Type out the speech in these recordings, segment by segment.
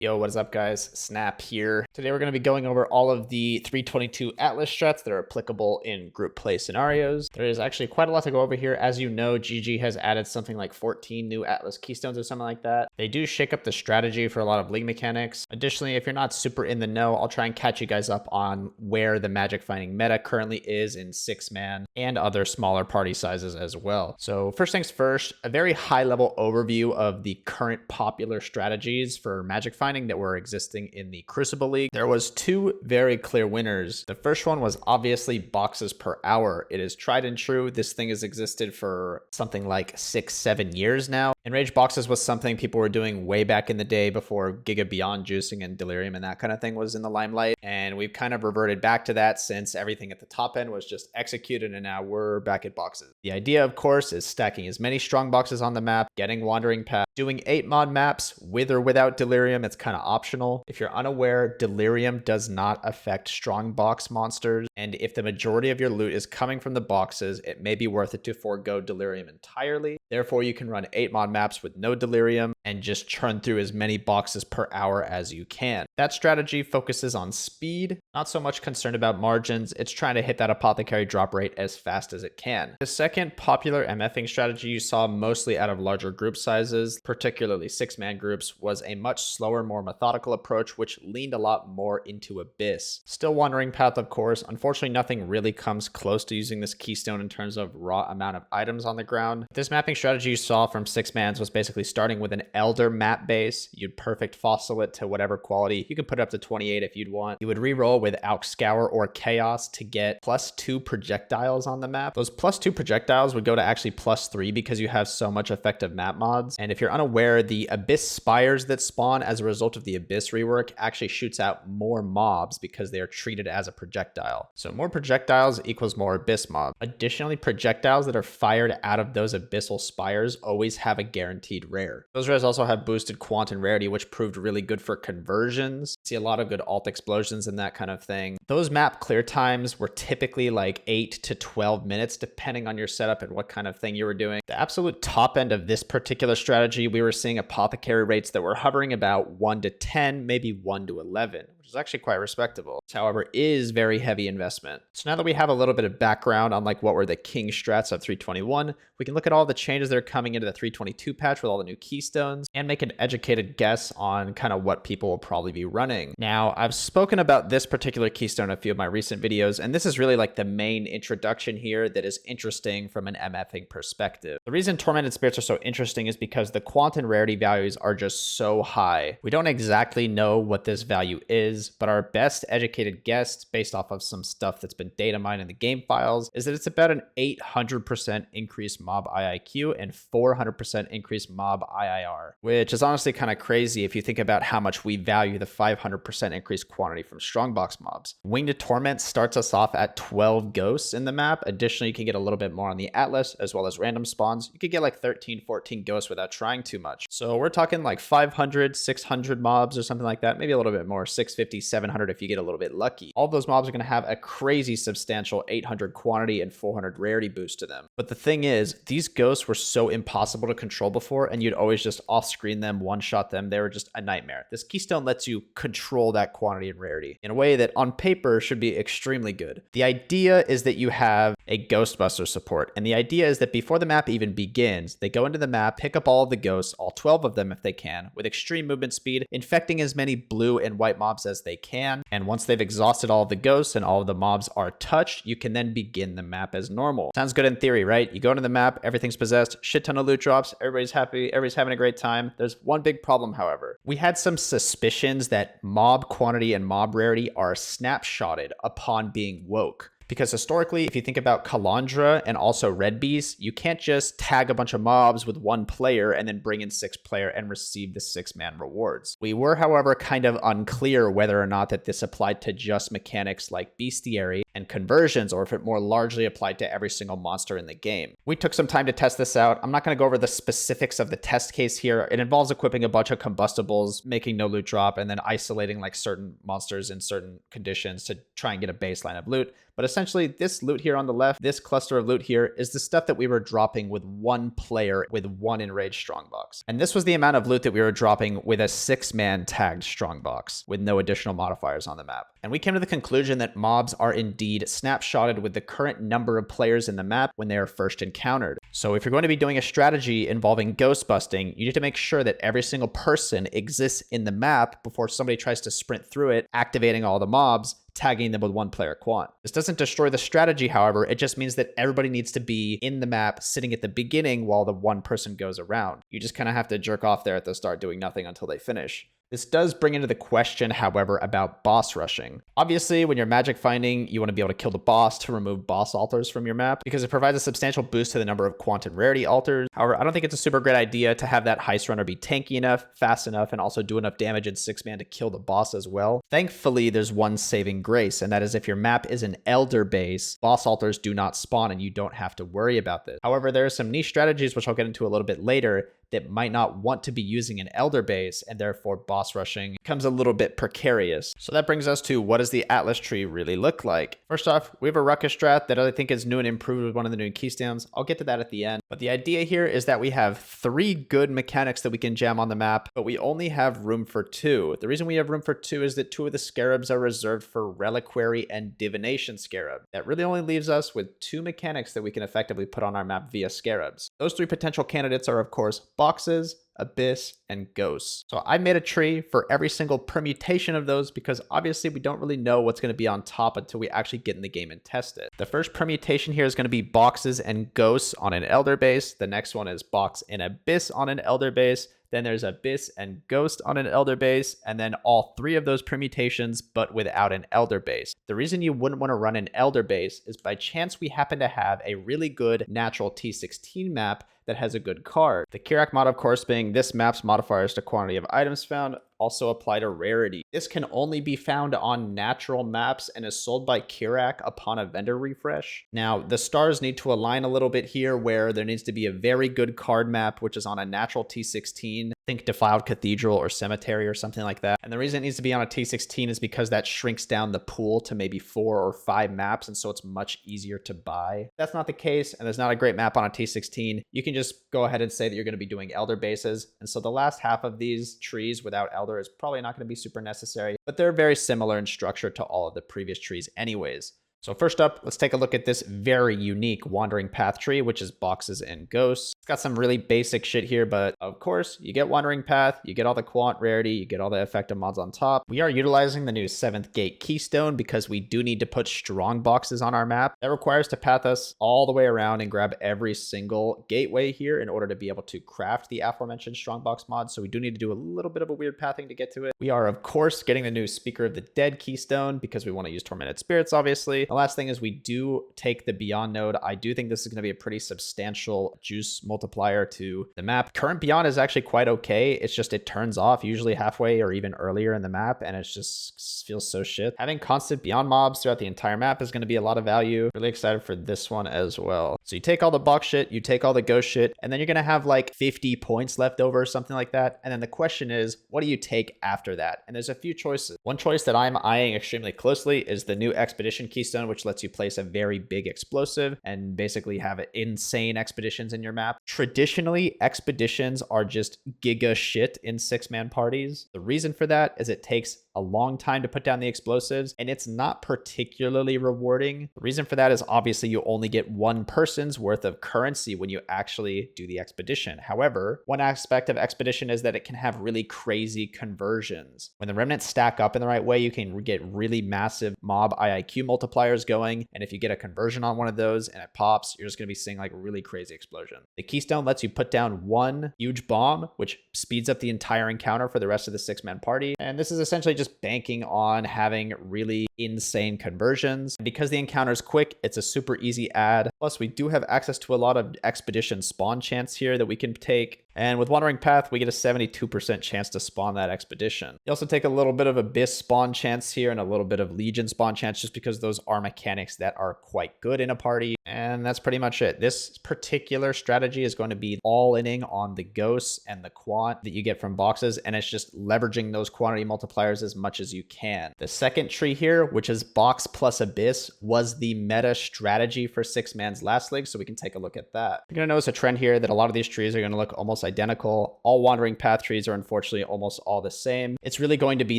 Yo, what is up guys? Snap here. Today we're going to be going over all of the 322 Atlas strats that are applicable in group play scenarios. There is actually quite a lot to go over here. As you know, GG has added something like 14 new Atlas keystones or something like that. They do shake up the strategy for a lot of league mechanics. Additionally, if you're not super in the know, I'll try and catch you guys up on where the magic finding meta currently is in 6-man and other smaller party sizes as well. So first things first, a very high level overview of the current popular strategies for magic finding that were existing in the Crucible League. There was two very clear winners. The first one was obviously boxes per hour. It is tried and true. This thing has existed for something like 6-7 years now. Enraged boxes was something people were doing way back in the day before Giga Beyond juicing and Delirium and that kind of thing was in the limelight. And we've kind of reverted back to that since everything at the top end was just executed and now we're back at boxes. The idea, of course, is stacking as many strong boxes on the map, getting Wandering Path, doing 8 mod maps with or without Delirium. It's kind of optional. If you're unaware, Delirium does not affect strong box monsters, and if the majority of your loot is coming from the boxes, it may be worth it to forego Delirium entirely. Therefore, you can run 8 mod maps with no Delirium and just churn through as many boxes per hour as you can. That strategy focuses on speed, not so much concerned about margins. It's trying to hit that apothecary drop rate as fast as it can. The second popular MFing strategy you saw mostly out of larger group sizes, particularly 6-man groups, was a much slower, more methodical approach, which leaned a lot more into Abyss. Still Wandering Path, of course. Unfortunately, nothing really comes close to using this keystone in terms of raw amount of items on the ground. This mapping strategy you saw from 6-mans was basically starting with an Elder map base. You'd perfect fossil it to whatever quality. You could put it up to 28 if you'd want. You would reroll with Alk Scour or Chaos to get +2 projectiles on the map. Those +2 projectiles would go to actually +3 because you have so much effective map mods. And if you're unaware, the Abyss spires that spawn as a result of the Abyss rework actually shoots out more mobs because they are treated as a projectile. So more projectiles equals more Abyss mobs. Additionally, projectiles that are fired out of those abyssal spires always have a guaranteed rare. Those rares also have boosted quant and rarity, which proved really good for conversions. See a lot of good alt explosions and that kind of thing. Those map clear times were typically like 8 to 12 minutes, depending on your setup and what kind of thing you were doing. The absolute top end of this particular strategy, we were seeing apothecary rates that were hovering about 1 to 10, maybe 1 to 11. Is actually quite respectable. This, however, is very heavy investment. So now that we have a little bit of background on like what were the king strats of 321, we can look at all the changes that are coming into the 322 patch with all the new keystones and make an educated guess on kind of what people will probably be running. Now, I've spoken about this particular keystone in a few of my recent videos, and this is really like the main introduction here that is interesting from an MFing perspective. The reason Tormented Spirits are so interesting is because the quant and rarity values are just so high. We don't exactly know what this value is, but our best educated guess based off of some stuff that's been data mined in the game files is that it's about an 800% increased mob IIQ and 400% increased mob IIR, which is honestly kind of crazy if you think about how much we value the 500% increased quantity from strongbox mobs. Winged Torment starts us off at 12 ghosts in the map. Additionally, you can get a little bit more on the Atlas as well as random spawns. You could get like 13, 14 ghosts without trying too much. So we're talking like 500, 600 mobs or something like that, maybe a little bit more, 650, 700 if you get a little bit lucky. All those mobs are going to have a crazy substantial 800 quantity and 400 rarity boost to them. But the thing is, these ghosts were so impossible to control before, and you'd always just off-screen them, one-shot them. They were just a nightmare. This keystone lets you control that quantity and rarity in a way that on paper should be extremely good. The idea is that you have a Ghostbuster support, and the idea is that before the map even begins, they go into the map, pick up all of the ghosts, all 12 of them if they can, with extreme movement speed, infecting as many blue and white mobs as they can. And once they've exhausted all of the ghosts and all of the mobs are touched, you can then begin the map as normal. Sounds good in theory, right? You go into the map, everything's possessed, shit ton of loot drops, everybody's happy, everybody's having a great time. There's one big problem, however. We had some suspicions that mob quantity and mob rarity are snapshotted upon being woke. Because historically, if you think about Kalandra and also Red Beast, you can't just tag a bunch of mobs with one player and then bring in 6 player and receive the 6-man rewards. We were, however, kind of unclear whether or not that this applied to just mechanics like Bestiary and conversions, or if it more largely applied to every single monster in the game. We took some time to test this out. I'm not going to go over the specifics of the test case here. It involves equipping a bunch of combustibles, making no loot drop, and then isolating like certain monsters in certain conditions to try and get a baseline of loot. But essentially, this loot here on the left, this cluster of loot here, is the stuff that we were dropping with one player with one enraged strongbox. And this was the amount of loot that we were dropping with a 6-man tagged strongbox with no additional modifiers on the map. And we came to the conclusion that mobs are indeed snapshotted with the current number of players in the map when they are first encountered. So if you're going to be doing a strategy involving ghost busting, you need to make sure that every single person exists in the map before somebody tries to sprint through it, activating all the mobs, tagging them with one player quant. This doesn't destroy the strategy, however, it just means that everybody needs to be in the map sitting at the beginning while the one person goes around. You just kind of have to jerk off there at the start doing nothing until they finish. This does bring into the question, however, about boss rushing. Obviously, when you're magic finding, you want to be able to kill the boss to remove boss altars from your map because it provides a substantial boost to the number of quantum rarity altars. However, I don't think it's a super great idea to have that heist runner be tanky enough, fast enough, and also do enough damage in 6-man to kill the boss as well. Thankfully, there's one saving grace, and that is if your map is an elder base, boss altars do not spawn and you don't have to worry about this. However, there are some niche strategies, which I'll get into a little bit later, that might not want to be using an elder base, and therefore boss rushing becomes a little bit precarious. So that brings us to, what does the Atlas tree really look like? First off, we have a Ruckus strat that I think is new and improved with one of the new keystones. I'll get to that at the end. But the idea here is that we have 3 good mechanics that we can jam on the map, but we only have room for 2. The reason we have room for 2 is that 2 of the Scarabs are reserved for Reliquary and Divination Scarab. That really only leaves us with 2 mechanics that we can effectively put on our map via Scarabs. Those 3 potential candidates are, of course, boxes, abyss, and ghosts. So I made a tree for every single permutation of those because obviously we don't really know what's going to be on top until we actually get in the game and test it. The first permutation here is going to be boxes and ghosts on an elder base. The next one is box and abyss on an elder base. Then there's abyss and ghost on an elder base, and then all 3 of those permutations, but without an elder base. The reason you wouldn't want to run an elder base is by chance we happen to have a really good natural T16 map that has a good card. The Kirak mod, of course, being this map's modifiers to quantity of items found, also apply to rarity. This can only be found on natural maps and is sold by Kirak upon a vendor refresh. Now, the stars need to align a little bit here where there needs to be a very good card map, which is on a natural T16. Think Defiled Cathedral or Cemetery or something like that. And the reason it needs to be on a T16 is because that shrinks down the pool to maybe 4 or 5 maps, and so it's much easier to buy. If that's not the case, and there's not a great map on a T16, you can just go ahead and say that you're going to be doing elder bases. And so the last half of these trees without elder is probably not going to be super necessary, but they're very similar in structure to all of the previous trees anyways. So first up, let's take a look at this very unique wandering path tree, which is boxes and ghosts. It's got some really basic shit here, but of course, you get wandering path, you get all the quant rarity, you get all the effective mods on top. We are utilizing the new 7th gate keystone because we do need to put strong boxes on our map. That requires to path us all the way around and grab every single gateway here in order to be able to craft the aforementioned strongbox mod. So we do need to do a little bit of a weird pathing to get to it. We are, of course, getting the new Speaker of the Dead keystone because we want to use Tormented Spirits, obviously. The last thing is we do take the Beyond node. I do think this is going to be a pretty substantial juice multiplier to the map. Current Beyond is actually quite okay. It's just it turns off usually halfway or even earlier in the map, and it just feels so shit. Having constant Beyond mobs throughout the entire map is going to be a lot of value. Really excited for this one as well. So you take all the box shit, you take all the ghost shit, and then you're going to have like 50 points left over or something like that. And then the question is, what do you take after that? And there's a few choices. One choice that I'm eyeing extremely closely is the new Expedition keystone, which lets you place a very big explosive and basically have insane expeditions in your map. Traditionally, expeditions are just giga shit in 6-man parties. The reason for that is it takes a long time to put down the explosives, and it's not particularly rewarding. The reason for that is obviously you only get one person's worth of currency when you actually do the expedition. However, one aspect of expedition is that it can have really crazy conversions. When the remnants stack up in the right way, you can get really massive mob IIQ multipliers going, and if you get a conversion on one of those and it pops, you're just going to be seeing like really crazy explosion. The keystone lets you put down one huge bomb, which speeds up the entire encounter for the rest of the 6-man party, and this is essentially just banking on having really insane conversions. And because the encounter is quick, it's a super easy add. Plus, we do have access to a lot of expedition spawn chance here that we can take. And with Wandering Path, we get a 72% chance to spawn that expedition. You also take a little bit of Abyss spawn chance here and a little bit of Legion spawn chance just because those are mechanics that are quite good in a party. And that's pretty much it. This particular strategy is going to be all inning on the ghosts and the quant that you get from boxes, and it's just leveraging those quantity multipliers as much as you can. The second tree here, which is box plus abyss, was the meta strategy for 6-man's last league, so we can take a look at that. You're going to notice a trend here that a lot of these trees are going to look almost identical. All wandering path trees are unfortunately almost all the same. It's really going to be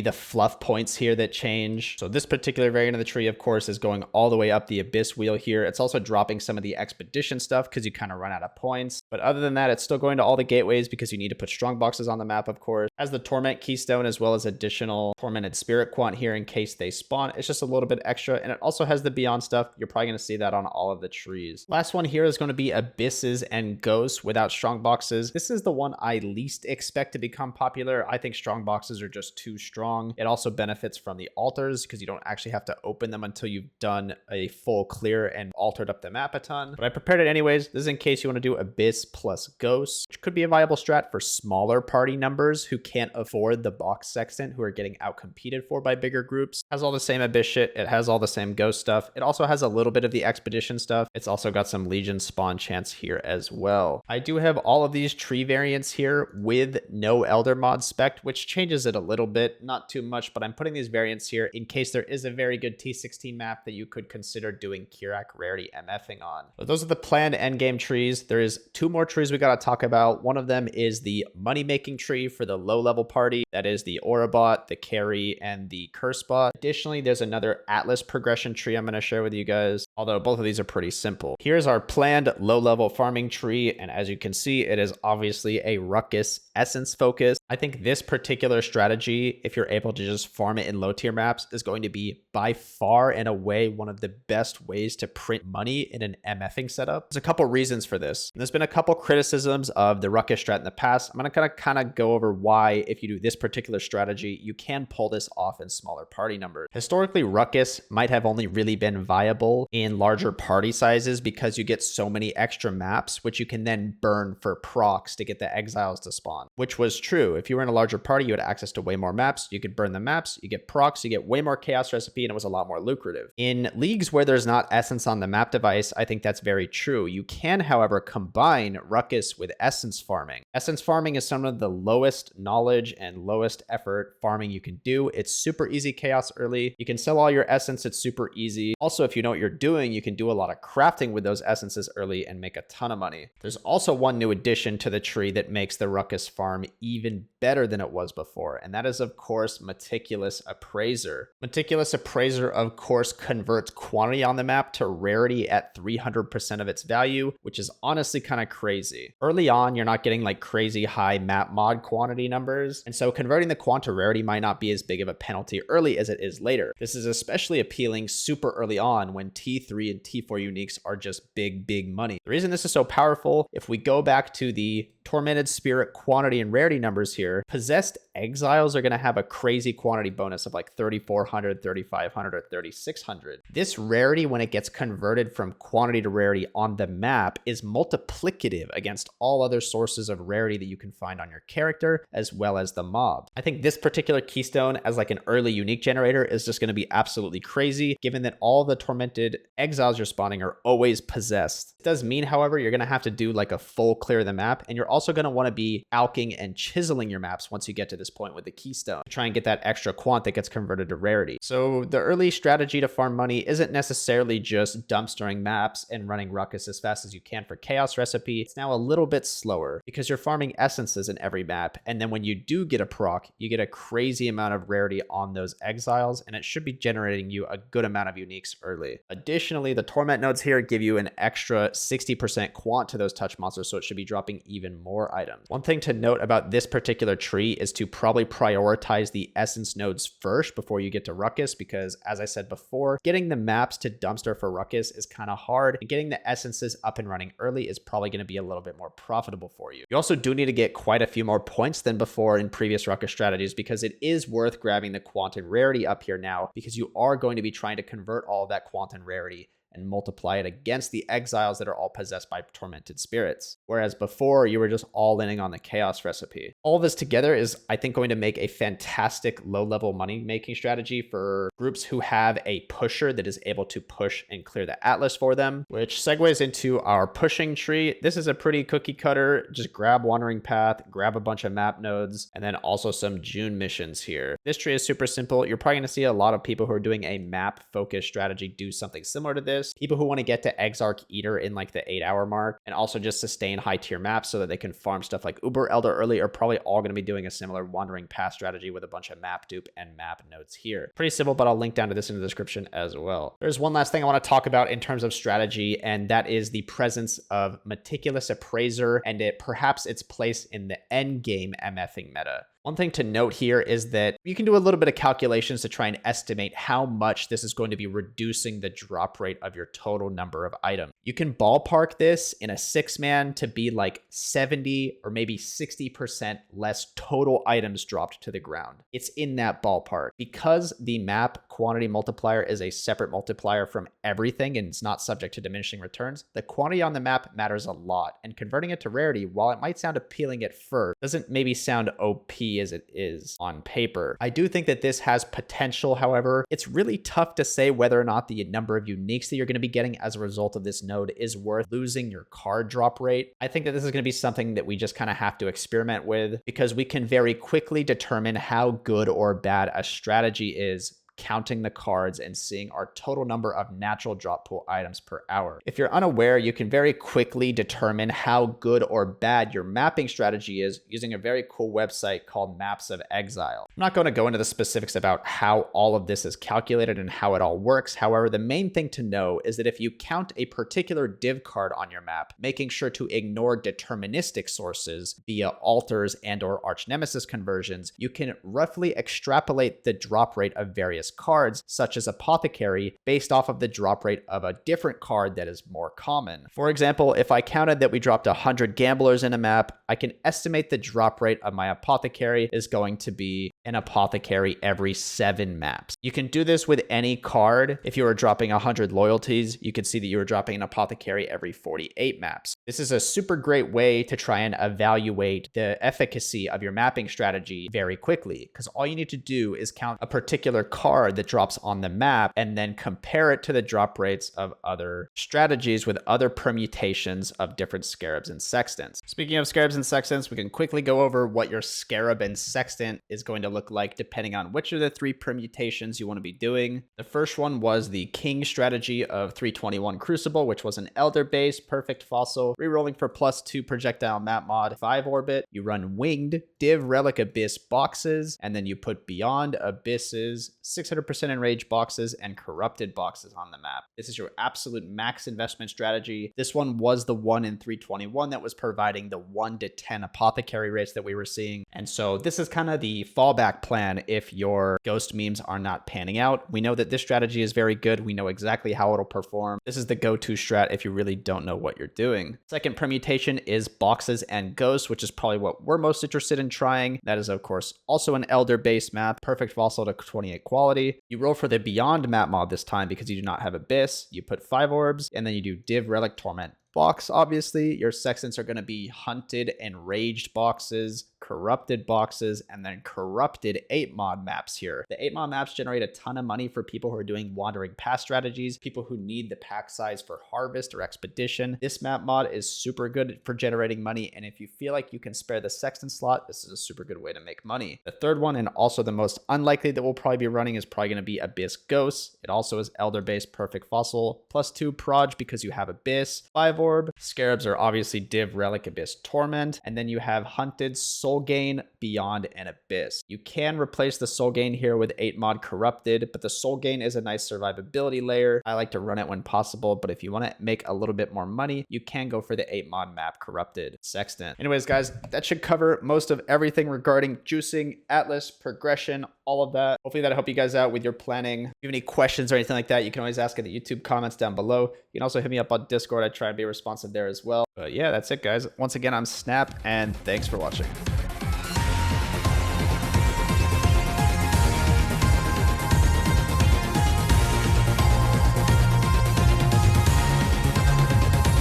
the fluff points here that change. So this particular variant of the tree, of course, is going all the way up the abyss wheel here. It's also dropping some of the expedition stuff because you kind of run out of points. But other than that, it's still going to all the gateways because you need to put strong boxes on the map, of course. Has the torment keystone as well as additional tormented spirit quant here in case they spawn. It's just a little bit extra, and it also has the beyond stuff. You're probably going to see that on all of the trees. Last one here is going to be abysses and ghosts without strong boxes. This is the one I least expect to become popular. I think strong boxes are just too strong. It also benefits from the altars because you don't actually have to open them until you've done a full clear and altered up the map a ton. But I prepared it anyways. This is in case you want to do abyss plus ghosts, which could be a viable strat for smaller party numbers who can't afford the box sextant, who are getting outcompeted for by bigger groups. Has all the same abyss shit. It has all the same ghost stuff. It also has a little bit of the expedition stuff. It's also got some legion spawn chance here as well. I do have all of these tree variants here with no elder mod spec, which changes it a little bit, not too much, but I'm putting these variants here in case there is a very good T16 map that you could consider doing Kirak rarity MFing on. But those are the planned endgame trees. There is 2 more trees we got to talk about. One of them is the money-making tree for the low-level party. That is the Aura bot, the carry, and the curse bot. Additionally, there's another Atlas progression tree I'm going to share with you guys, although both of these are pretty simple. Here's our planned low-level farming tree, and as you can see, it is obviously a Ruckus essence focus. I think this particular strategy, if you're able to just farm it in low-tier maps, is going to be by far and away one of the best ways to print money in an MFing setup. There's a couple reasons for this. And there's been a couple criticisms of the Ruckus strat in the past. I'm going to kind of go over why, if you do this particular strategy, you can pull this off in smaller party numbers. Historically, Ruckus might have only really been viable in larger party sizes because you get so many extra maps, which you can then burn for procs to get the exiles to spawn, which was true. If you were in a larger party, you had access to way more maps. You could burn the maps, you get procs, you get way more chaos recipe, and it was a lot more lucrative. In leagues where there's not essence on the map device, I think that's very true. You can, however, combine Ruckus with essence farming. Essence farming is some of the lowest knowledge and lowest effort farming you can do. It's super easy chaos early. You can sell all your essence. It's super easy. Also, if you know what you're doing, you can do a lot of crafting with those essences early and make a ton of money. There's also one new addition to the tree that makes the Ruckus farm even better than it was before, and that is, of course, Meticulous Appraiser. Meticulous Appraiser, of course, converts quantity on the map to rarity at 300% of its value, which is honestly kind of crazy. Early on, you're not getting like crazy high map mod quantity numbers, and so converting the quant to rarity might not be as big of a penalty early as it is later. This is especially appealing super early on when T3 and T4 uniques are just big money. The reason this is so powerful, if we go back to the tormented spirit quantity and rarity numbers here, possessed exiles are going to have a crazy quantity bonus of like 3,400, 3,500, or 3,600. This rarity, when it gets converted from quantity to rarity on the map, is multiplicative against all other sources of rarity that you can find on your character, as well as the mob. I think this particular keystone as like an early unique generator is just going to be absolutely crazy, given that all the tormented exiles you're spawning are always possessed. It does mean, however, you're going to have to do like a full clear of the map, and you're also going to want to be alking and chiseling your maps once you get to this point with the keystone to try and get that extra quant that gets converted to rarity. So the early strategy to farm money isn't necessarily just dumpstering maps and running Ruckus as fast as you can for chaos recipe. It's now a little bit slower because you're farming essences in every map, and then when you do get a proc, you get a crazy amount of rarity on those exiles, and it should be generating you a good amount of uniques early. Additionally, the torment nodes here give you an extra 60% quant to those touch monsters, so it should be dropping even more items. One thing to note about this particular tree is to probably prioritize the essence nodes first before you get to Ruckus, because as I said before, getting the maps to dumpster for Ruckus is kind of hard, and getting the essences up and running early is probably going to be a little bit more profitable for you. You also do need to get quite a few more points than before in previous Ruckus strategies, because it is worth grabbing the quant and rarity up here now, because you are going to be trying to convert all of that quant and rarity and multiply it against the exiles that are all possessed by tormented spirits. Whereas before, you were just all in on the chaos recipe. All this together is, I think, going to make a fantastic low-level money-making strategy for groups who have a pusher that is able to push and clear the Atlas for them, which segues into our pushing tree. This is a pretty cookie cutter. Just grab Wandering Path, grab a bunch of map nodes, and then also some June missions here. This tree is super simple. You're probably going to see a lot of people who are doing a map-focused strategy do something similar to this. People who want to get to Exarch Eater in like the 8-hour mark and also just sustain high-tier maps so that they can farm stuff like Uber Elder early are probably all going to be doing a similar Wandering Path strategy with a bunch of map dupe and map nodes here. Pretty simple, but I'll link down to this in the description as well. There's one last thing I want to talk about in terms of strategy, and that is the presence of Meticulous Appraiser and perhaps its place in the endgame MFing meta. One thing to note here is that you can do a little bit of calculations to try and estimate how much this is going to be reducing the drop rate of your total number of items. You can ballpark this in a 6-man to be like 70 or maybe 60% less total items dropped to the ground. It's in that ballpark. Because the map quantity multiplier is a separate multiplier from everything and it's not subject to diminishing returns, the quantity on the map matters a lot. And converting it to rarity, while it might sound appealing at first, doesn't maybe sound OP as it is on paper. I do think that this has potential, however. It's really tough to say whether or not the number of uniques that you're going to be getting as a result of this node is worth losing your card drop rate. I think that this is going to be something that we just kind of have to experiment with because we can very quickly determine how good or bad a strategy is counting the cards and seeing our total number of natural drop pool items per hour. If you're unaware, you can very quickly determine how good or bad your mapping strategy is using a very cool website called Maps of Exile. I'm not going to go into the specifics about how all of this is calculated and how it all works. However, the main thing to know is that if you count a particular div card on your map, making sure to ignore deterministic sources via altars and or arch nemesis conversions, you can roughly extrapolate the drop rate of various cards, such as Apothecary, based off of the drop rate of a different card that is more common. For example, if I counted that we dropped 100 Gamblers in a map, I can estimate the drop rate of my Apothecary is going to be an Apothecary every 7 maps. You can do this with any card. If you were dropping 100 loyalties, you could see that you were dropping an Apothecary every 48 maps. This is a super great way to try and evaluate the efficacy of your mapping strategy very quickly, because all you need to do is count a particular card that drops on the map and then compare it to the drop rates of other strategies with other permutations of different Scarabs and Sextants. Speaking of Scarabs and Sextants, we can quickly go over what your Scarab and Sextant is going to look like depending on which of the 3 permutations you want to be doing. The first one was the King strategy of 321 Crucible, which was an Elder base, perfect fossil, rerolling for +2 projectile map mod, 5 orbit. You run Winged, Div Relic Abyss boxes, and then you put Beyond Abysses, 600% enraged boxes, and corrupted boxes on the map. This is your absolute max investment strategy. This one was the one in 321 that was providing the 1 to 10 Apothecary rates that we were seeing. And so this is kind of the fallback plan if your ghost memes are not panning out. We know that this strategy is very good. We know exactly how it'll perform. This is the go-to strat if you really don't know what you're doing. Second permutation is boxes and ghosts, which is probably what we're most interested in trying. That is, of course, also an Elder base map, perfect fossil to 28 quality. You roll for the Beyond map mod this time because you do not have Abyss. You put 5 orbs, and then you do Div Relic Torment box. Obviously, your Sextants are going to be hunted and raged boxes, corrupted boxes, and then corrupted 8 mod maps here. The 8 mod maps generate a ton of money for people who are doing Wandering Path strategies, people who need the pack size for Harvest or Expedition. This map mod is super good for generating money, and if you feel like you can spare the Sextant slot, this is a super good way to make money. The third one, and also the most unlikely that we'll probably be running, is probably going to be Abyss Ghosts. It also is Elder base, perfect fossil, +2 proj because you have Abyss, 5 orb. Scarabs are obviously Div Relic Abyss Torment, and then you have Hunted, Soul Gain, Beyond, and Abyss. You can replace the Soul Gain here with 8 mod Corrupted, but the Soul Gain is a nice survivability layer. I like to run it when possible, but if you want to make a little bit more money, you can go for the 8 mod map Corrupted Sextant. Anyways, guys, that should cover most of everything regarding juicing, Atlas, progression, all of that. Hopefully that'll help you guys out with your planning. If you have any questions or anything like that, you can always ask in the YouTube comments down below. You can also hit me up on Discord. I try and be responsive there as well. But yeah, that's it, guys. Once again, I'm Snap, and thanks for watching.